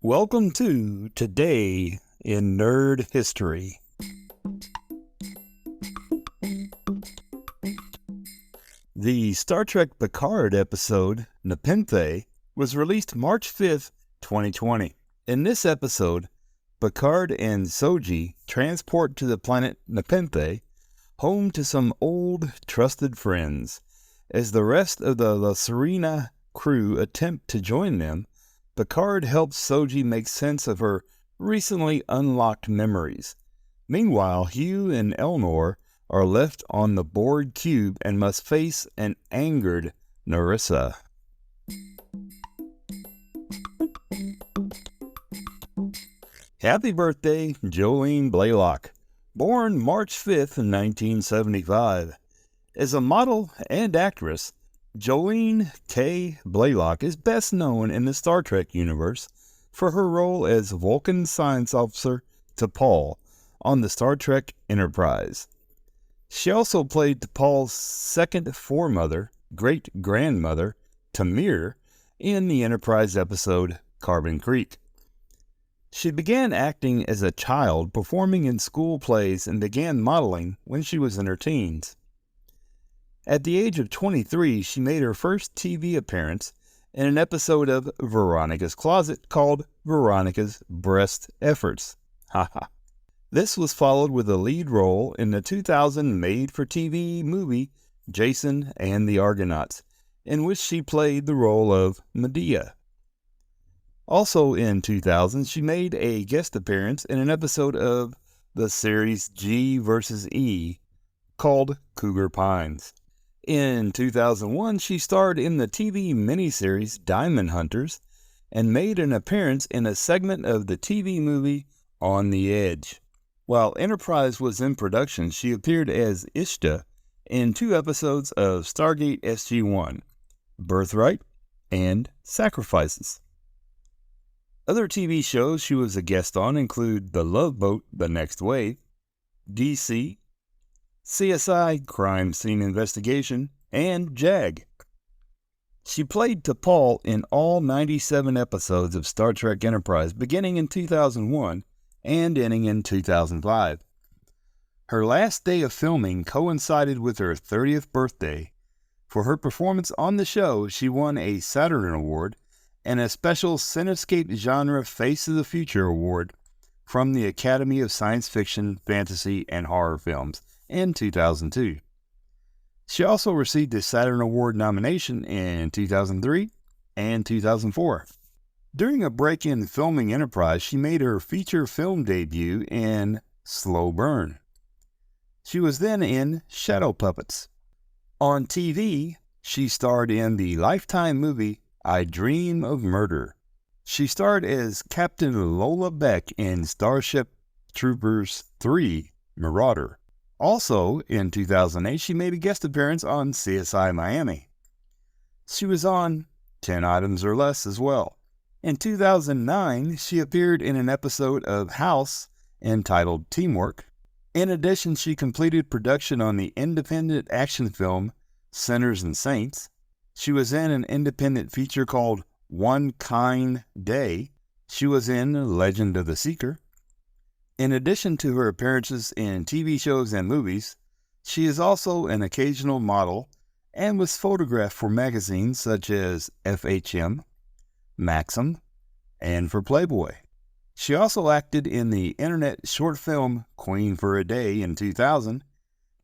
Welcome to Today in Nerd History. The Star Trek Picard episode, Nepenthe, was released March 5th, 2020. In this episode, Picard and Soji transport to the planet Nepenthe, home to some old, trusted friends. As the rest of the La Sirena crew attempt to join them, Picard helps Soji make sense of her recently unlocked memories. Meanwhile, Hugh and Elnor are left on the Borg cube and must face an angered Narissa. Happy birthday, Jolene Blalock. Born March 5th, 1975. As a model and actress, Jolene K. Blalock is best known in the Star Trek universe for her role as Vulcan science officer T'Pol on the Star Trek Enterprise. She also played T'Pol's second foremother, great-grandmother, Tamir, in the Enterprise episode Carbon Creek. She began acting as a child, performing in school plays, and began modeling when she was in her teens. At the age of 23, she made her first TV appearance in an episode of Veronica's Closet called Veronica's Breast Efforts. Haha. This was followed with a lead role in the 2000 made-for-TV movie Jason and the Argonauts, in which she played the role of Medea. Also in 2000, she made a guest appearance in an episode of the series G vs. E called Cougar Pines. In 2001, she starred in the TV miniseries Diamond Hunters and made an appearance in a segment of the TV movie On the Edge. While Enterprise was in production, she appeared as Ishta in 2 episodes of Stargate SG-1, Birthright and Sacrifices. Other TV shows she was a guest on include The Love Boat: The Next Wave, DC, CSI Crime Scene Investigation, and JAG. She played T'Pol in all 97 episodes of Star Trek Enterprise beginning in 2001 and ending in 2005. Her last day of filming coincided with her 30th birthday. For her performance on the show, she won a Saturn Award and a special Cinescape Genre Face of the Future Award from the Academy of Science Fiction, Fantasy, and Horror Films in 2002. She also received a Saturn Award nomination in 2003 and 2004. During a break in filming Enterprise, she made her feature film debut in Slow Burn. She was then in Shadow Puppets. On TV, she starred in the Lifetime movie I Dream of Murder. She starred as Captain Lola Beck in Starship Troopers 3 Marauder. Also, in 2008, she made a guest appearance on CSI Miami. She was on 10 Items or Less as well. In 2009, she appeared in an episode of House entitled Teamwork. In addition, she completed production on the independent action film Sinners and Saints. She was in an independent feature called One Kind Day. She was in Legend of the Seeker. In addition to her appearances in TV shows and movies, she is also an occasional model and was photographed for magazines such as FHM, Maxim, and for Playboy. She also acted in the internet short film Queen for a Day in 2000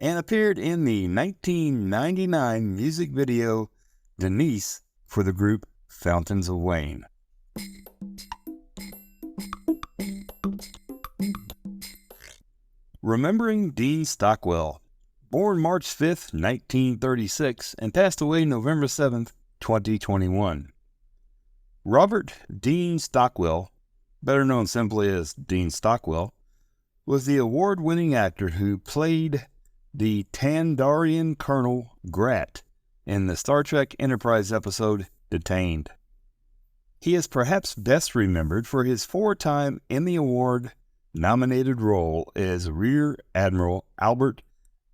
and appeared in the 1999 music video Denise for the group Fountains of Wayne. Remembering Dean Stockwell. Born March 5th, 1936, and passed away November 7th, 2021. Robert Dean Stockwell, better known simply as Dean Stockwell, was the award-winning actor who played the Tandarian Colonel Grat in the Star Trek Enterprise episode Detained. He is perhaps best remembered for his 4-time Emmy Award-nominated role as Rear Admiral Albert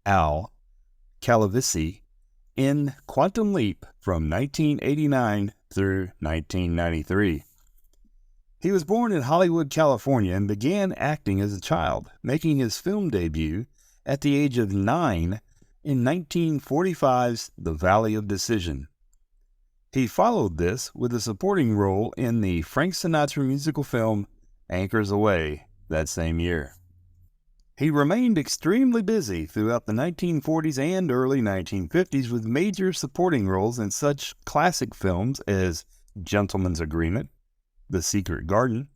Al Calavisi in Quantum Leap from 1989 through 1993. He was born in Hollywood, California, and began acting as a child, making his film debut at the age of 9 in 1945's The Valley of Decision. He followed this with a supporting role in the Frank Sinatra musical film Anchors Aweigh that same year. He remained extremely busy throughout the 1940s and early 1950s with major supporting roles in such classic films as Gentleman's Agreement, The Secret Garden.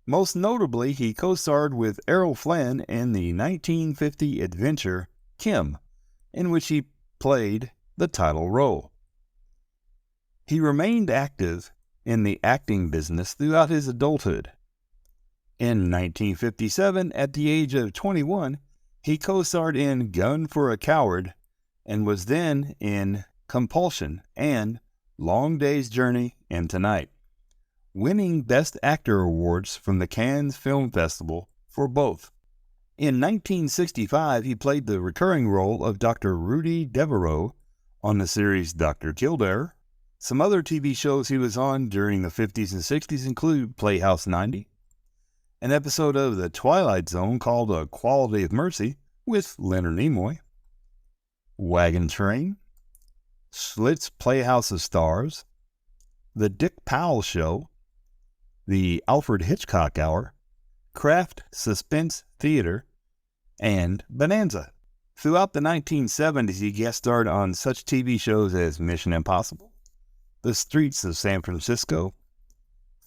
Most notably, he co-starred with Errol Flynn in the 1950 adventure Kim, in which he played the title role. He remained active in the acting business throughout his adulthood. In 1957, at the age of 21, he co-starred in Gun for a Coward and was then in Compulsion and Long Day's Journey into Night, winning Best Actor awards from the Cannes Film Festival for both. In 1965, he played the recurring role of Dr. Rudy Devereaux on the series Dr. Kildare. Some other TV shows he was on during the 50s and 60s include Playhouse 90, an episode of The Twilight Zone called A Quality of Mercy with Leonard Nimoy, Wagon Train, Schlitz Playhouse of Stars, The Dick Powell Show, The Alfred Hitchcock Hour, Kraft Suspense Theater, and Bonanza. Throughout the 1970s, he guest starred on such TV shows as Mission Impossible, The Streets of San Francisco,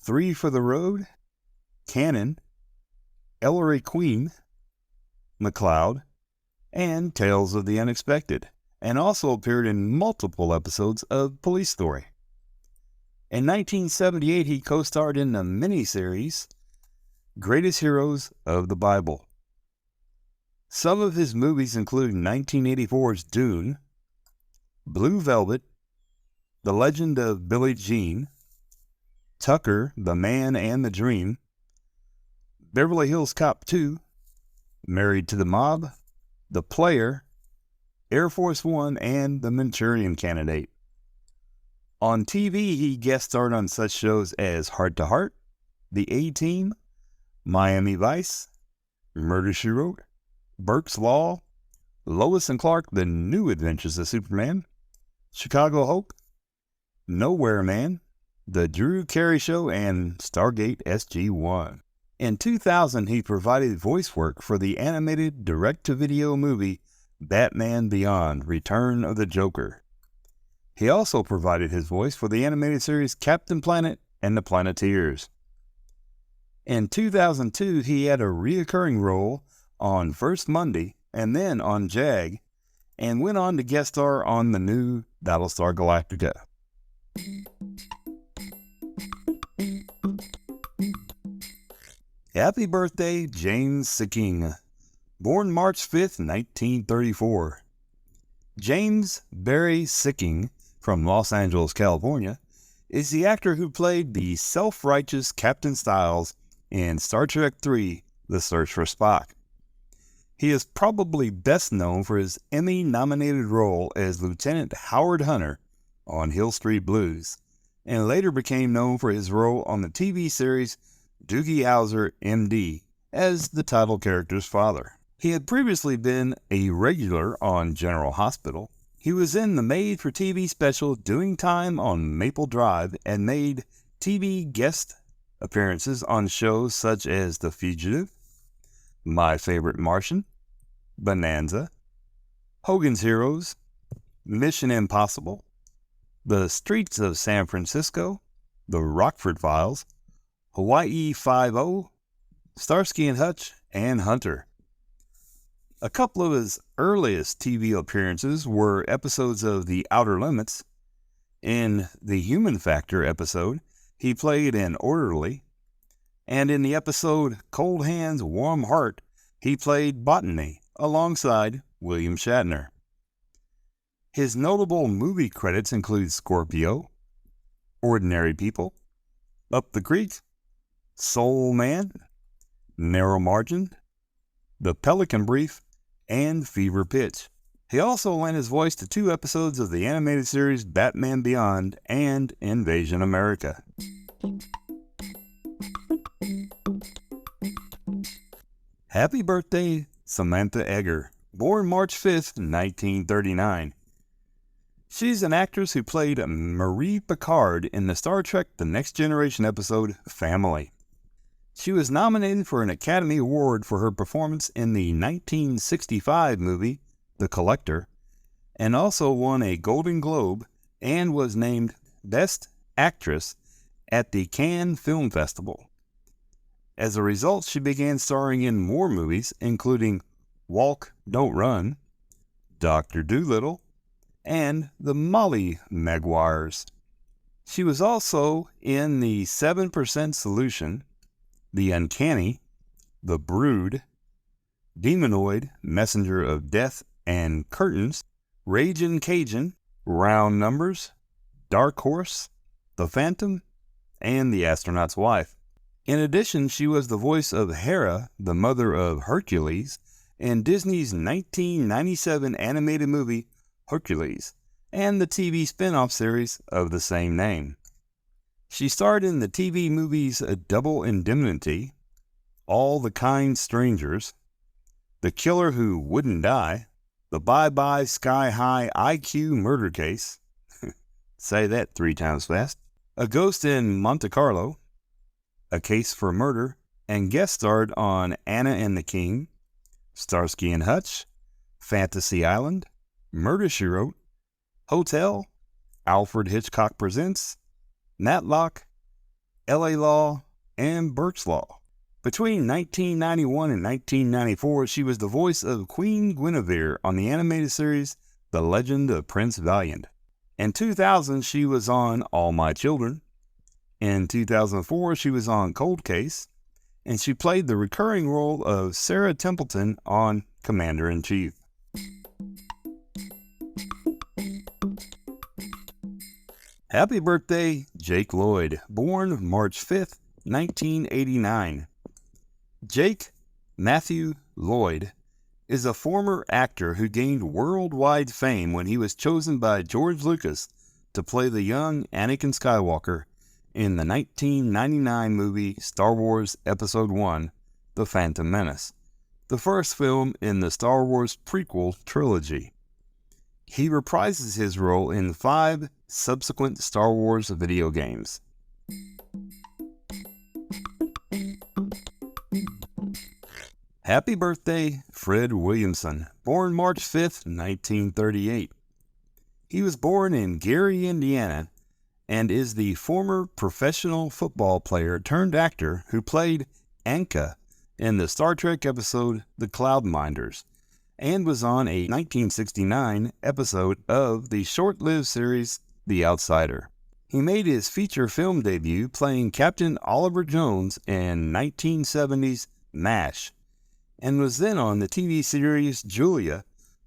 Three for the Road, Cannon, Ellery Queen, McCloud, and Tales of the Unexpected, and also appeared in multiple episodes of Police Story. In 1978, he co-starred in the miniseries Greatest Heroes of the Bible. Some of his movies include 1984's Dune, Blue Velvet, The Legend of Billie Jean, Tucker, The Man and the Dream, Beverly Hills Cop 2, Married to the Mob, The Player, Air Force One, and The Manchurian Candidate. On TV, he guest starred on such shows as Heart to Heart, The A-Team, Miami Vice, Murder, She Wrote, Burke's Law, Lois and Clark, The New Adventures of Superman, Chicago Hope, Nowhere Man, The Drew Carey Show, and Stargate SG-1. In 2000, he provided voice work for the animated direct-to-video movie Batman Beyond: Return of the Joker. He also provided his voice for the animated series Captain Planet and the Planeteers. In 2002, he had a recurring role on First Monday and then on JAG, and went on to guest star on the new Battlestar Galactica. Happy birthday, James Sikking. Born March 5th, 1934. James Barry Sikking, from Los Angeles, California, is the actor who played the self-righteous Captain Styles in Star Trek III, The Search for Spock. He is probably best known for his Emmy-nominated role as Lieutenant Howard Hunter on Hill Street Blues, and later became known for his role on the TV series Doogie Howser, M.D., as the title character's father. He had previously been a regular on General Hospital. He was in the made-for-TV special Doing Time on Maple Drive and made TV guest appearances on shows such as The Fugitive, My Favorite Martian, Bonanza, Hogan's Heroes, Mission Impossible, The Streets of San Francisco, The Rockford Files, Hawaii Five-0, Starsky and Hutch, and Hunter. A couple of his earliest TV appearances were episodes of The Outer Limits. In the Human Factor episode, he played an orderly, and in the episode Cold Hands, Warm Heart, he played Botany alongside William Shatner. His notable movie credits include Scorpio, Ordinary People, Up the Creek, Soul Man, Narrow Margin, The Pelican Brief, and Fever Pitch. He also lent his voice to 2 episodes of the animated series Batman Beyond and Invasion America. Happy birthday, Samantha Eggar, born March 5th, 1939. She's an actress who played Marie Picard in the Star Trek The Next Generation episode Family. She was nominated for an Academy Award for her performance in the 1965 movie The Collector, and also won a Golden Globe and was named Best Actress at the Cannes Film Festival. As a result, she began starring in more movies, including Walk, Don't Run, Dr. Dolittle, and The Molly Maguires. She was also in The 7% Solution, The Uncanny, The Brood, Demonoid, Messenger of Death and Curtains, Ragin' Cajun, Round Numbers, Dark Horse, The Phantom, and The Astronaut's Wife. In addition, she was the voice of Hera, the mother of Hercules, in Disney's 1997 animated movie Hercules, and the TV spin-off series of the same name. She starred in the TV movies Double Indemnity, All the Kind Strangers, The Killer Who Wouldn't Die, The Bye Bye Sky High IQ Murder Case, say that 3 times fast, A Ghost in Monte Carlo, A Case for Murder, and guest starred on Anna and the King, Starsky and Hutch, Fantasy Island, Murder, She Wrote, Hotel, Alfred Hitchcock Presents, Matlock, L.A. Law, and Burke's Law. Between 1991 and 1994, she was the voice of Queen Guinevere on the animated series The Legend of Prince Valiant. In 2000, she was on All My Children. In 2004, she was on Cold Case, and she played the recurring role of Sarah Templeton on Commander-in-Chief. Happy birthday, Jake Lloyd, born March 5th, 1989. Jake Matthew Lloyd is a former actor who gained worldwide fame when he was chosen by George Lucas to play the young Anakin Skywalker in the 1999 movie Star Wars Episode I, The Phantom Menace, the first film in the Star Wars prequel trilogy. He reprises his role in 5 subsequent Star Wars video games. Happy birthday, Fred Williamson, born March 5th, 1938. He was born in Gary, Indiana, and is the former professional football player turned actor who played Anka in the Star Trek episode The Cloudminders, and was on a 1969 episode of the short-lived series The Outsider. He made his feature film debut playing Captain Oliver Jones in 1970's MASH, and was then on the TV series Julia,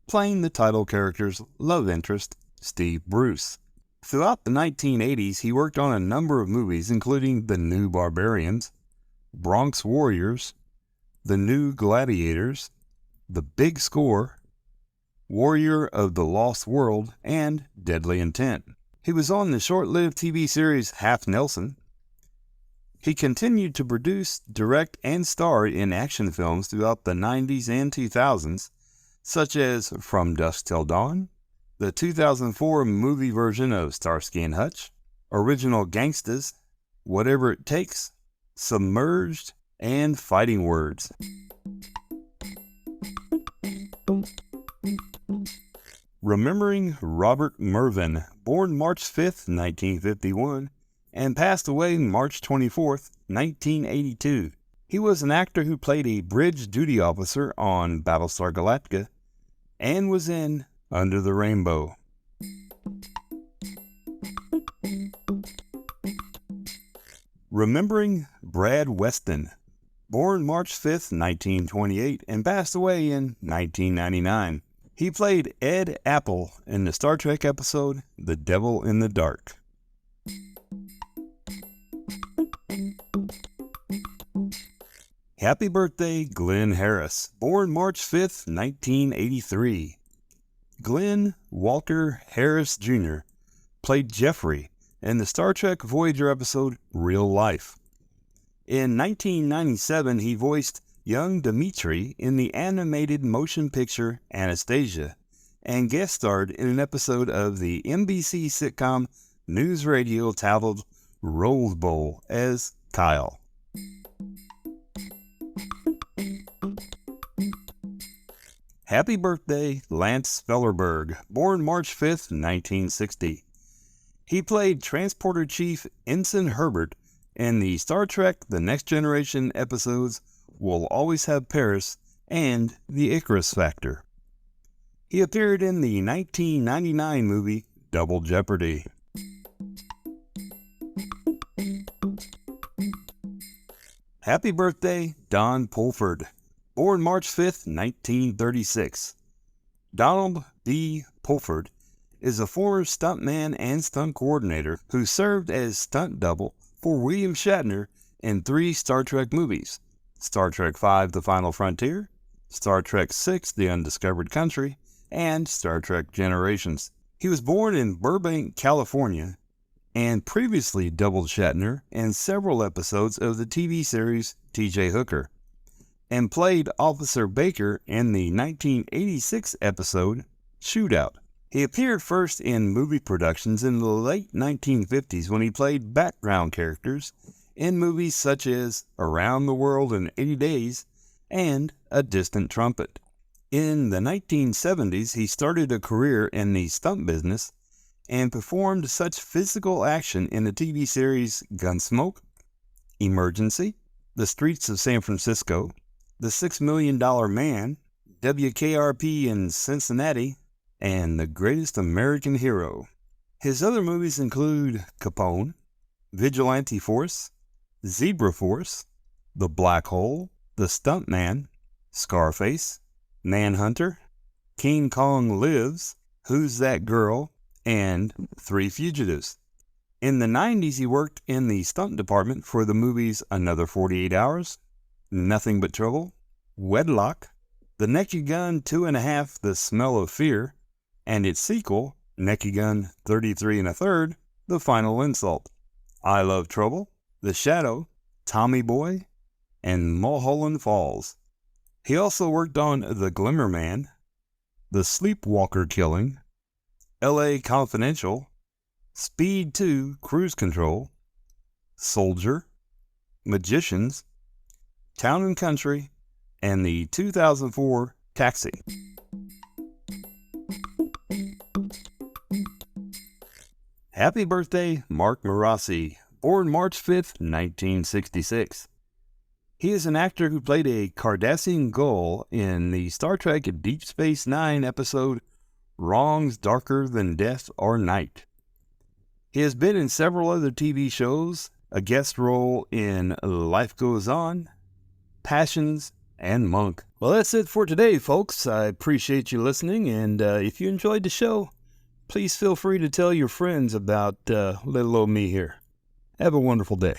playing the title character's love interest, Steve Bruce. Throughout the 1980s, he worked on a number of movies, including The New Barbarians, Bronx Warriors, The New Gladiators, The Big Score, Warrior of the Lost World, and Deadly Intent. He was on the short-lived TV series Half Nelson. He continued to produce, direct, and star in action films throughout the 90s and 2000s, such as From Dusk Till Dawn, the 2004 movie version of Starsky and Hutch, Original Gangstas, Whatever It Takes, Submerged, and Fighting Words. Remembering Robert Murvin, born March 5th, 1951, and passed away March 24th, 1982. He was an actor who played a bridge duty officer on Battlestar Galactica and was in Under the Rainbow. Remembering Brad Weston, born March 5th, 1928, and passed away in 1999. He played Ed Apple in the Star Trek episode The Devil in the Dark. Happy birthday, Glenn Harris, born March 5th, 1983. Glenn Walter Harris Jr. played Jeffrey in the Star Trek Voyager episode Real Life. In 1997, he voiced young Dmitri in the animated motion picture Anastasia, and guest starred in an episode of the NBC sitcom News Radio titled Rose Bowl as Kyle. Happy birthday, Lance Spellerberg, born March 5th, 1960. He played Transporter Chief Ensign Herbert in the Star Trek The Next Generation episodes We'll Always Have Paris and The Icarus Factor. He appeared in the 1999 movie Double Jeopardy. Happy birthday, Don Pulford, born March 5th, 1936. Donald B. Pulford is a former stuntman and stunt coordinator who served as stunt double for William Shatner in 3 Star Trek movies: Star Trek V The Final Frontier, Star Trek VI The Undiscovered Country, and Star Trek Generations. He was born in Burbank, California, and previously doubled Shatner in several episodes of the TV series T.J. Hooker, and played Officer Baker in the 1986 episode Shootout. He appeared first in movie productions in the late 1950s when he played background characters in movies such as Around the World in 80 Days and A Distant Trumpet. In the 1970s, he started a career in the stunt business and performed such physical action in the TV series Gunsmoke, Emergency, The Streets of San Francisco, The $6 Million Man, WKRP in Cincinnati, and The Greatest American Hero. His other movies include Capone, Vigilante Force, Zebra Force, The Black Hole, The Stuntman, Scarface, Manhunter, King Kong Lives, Who's That Girl, and 3 Fugitives. In the 90s, he worked in the stunt department for the movies Another 48 Hours, Nothing But Trouble, Wedlock, The Naked Gun 2.5 The Smell of Fear, and its sequel, Naked Gun 33 1/3 The Final Insult, I Love Trouble, The Shadow, Tommy Boy, and Mulholland Falls. He also worked on The Glimmer Man, The Sleepwalker Killing, L.A. Confidential, Speed 2 Cruise Control, Soldier, Magicians, Town and Country, and the 2004 Taxi. Happy birthday, Marc Marosi, born March 5th, 1966. He is an actor who played a Cardassian Gull in the Star Trek Deep Space Nine episode Wrongs Darker Than Death or Night. He has been in several other TV shows, a guest role in Life Goes On, Passions, and Monk. Well, that's it for today, folks. I appreciate you listening, and if you enjoyed the show, please feel free to tell your friends about little old me here. Have a wonderful day.